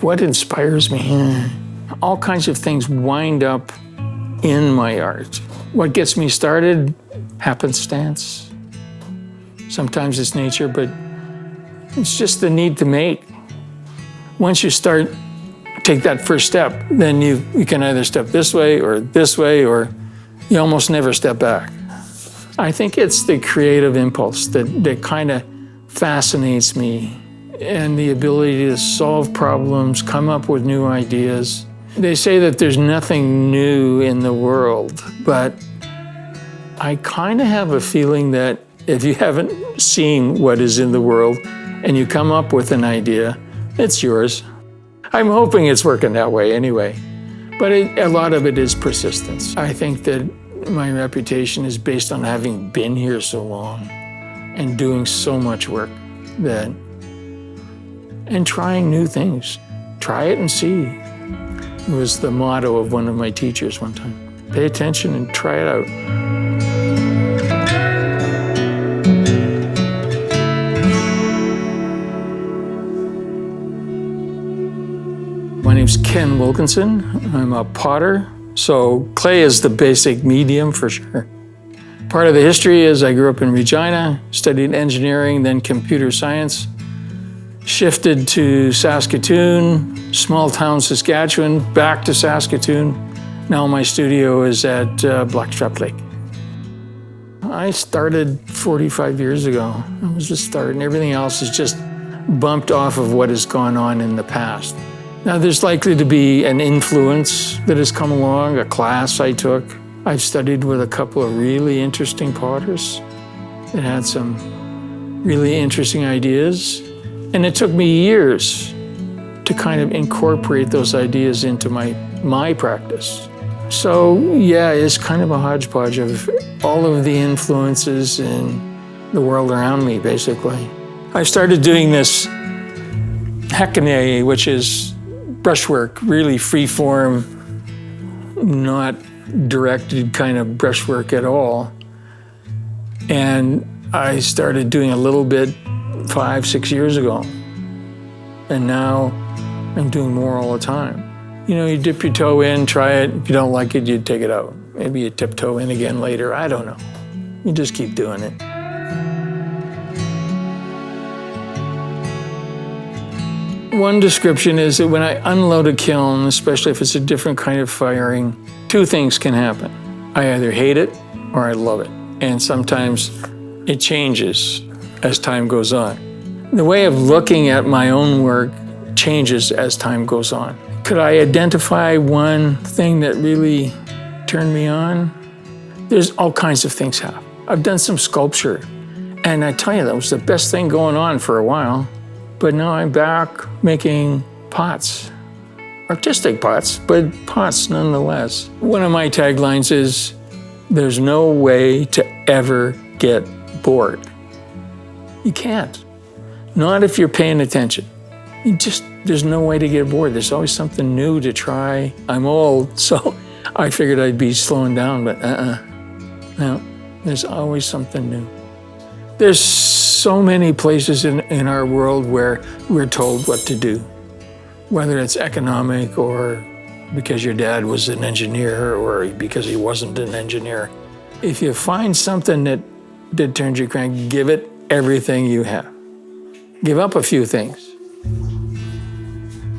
what inspires me? All kinds of things wind up in my art. What gets me started? Happenstance. Sometimes it's nature, but it's just the need to make. Once you take that first step, then you can either step this way, or you almost never step back. I think it's the creative impulse that kind of fascinates me, and the ability to solve problems, come up with new ideas. They say that there's nothing new in the world, but I kind of have a feeling that if you haven't seen what is in the world and you come up with an idea, it's yours. I'm hoping it's working that way anyway. But a lot of it is persistence. I think that my reputation is based on having been here so long and doing so much work and trying new things. Try it and see. It was the motto of one of my teachers one time. Pay attention and try it out. My name's Ken Wilkinson. I'm a potter, so clay is the basic medium for sure. Part of the history is I grew up in Regina, studied engineering, then computer science, shifted to Saskatoon, small town Saskatchewan, back to Saskatoon. Now my studio is at Blackstrap Lake. I started 45 years ago. That was the start, and everything else is just bumped off of what has gone on in the past. Now, there's likely to be an influence that has come along, a class I took. I've studied with a couple of really interesting potters that had some really interesting ideas. And it took me years to kind of incorporate those ideas into my practice. So, yeah, it's kind of a hodgepodge of all of the influences in the world around me, basically. I started doing this hekane, which is brushwork, really free-form, not directed kind of brushwork at all. And I started doing a little bit 5-6 years ago. And now I'm doing more all the time. You know, you dip your toe in, try it. If you don't like it, you take it out. Maybe you tiptoe in again later, I don't know. You just keep doing it. One description is that when I unload a kiln, especially if it's a different kind of firing, two things can happen. I either hate it or I love it. And sometimes it changes as time goes on. The way of looking at my own work changes as time goes on. Could I identify one thing that really turned me on? There's all kinds of things happen. I've done some sculpture, and I tell you, that was the best thing going on for a while. But now I'm back making pots. Artistic pots, but pots nonetheless. One of my taglines is, there's no way to ever get bored. You can't. Not if you're paying attention. There's no way to get bored. There's always something new to try. I'm old, so I figured I'd be slowing down, but no, there's always something new. There's so many places in our world where we're told what to do, whether it's economic or because your dad was an engineer or because he wasn't an engineer. If you find something that turns you cranky, give it everything you have. Give up a few things.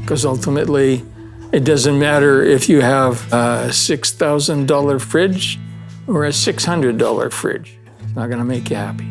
Because ultimately, it doesn't matter if you have a $6,000 fridge or a $600 fridge. It's not gonna make you happy.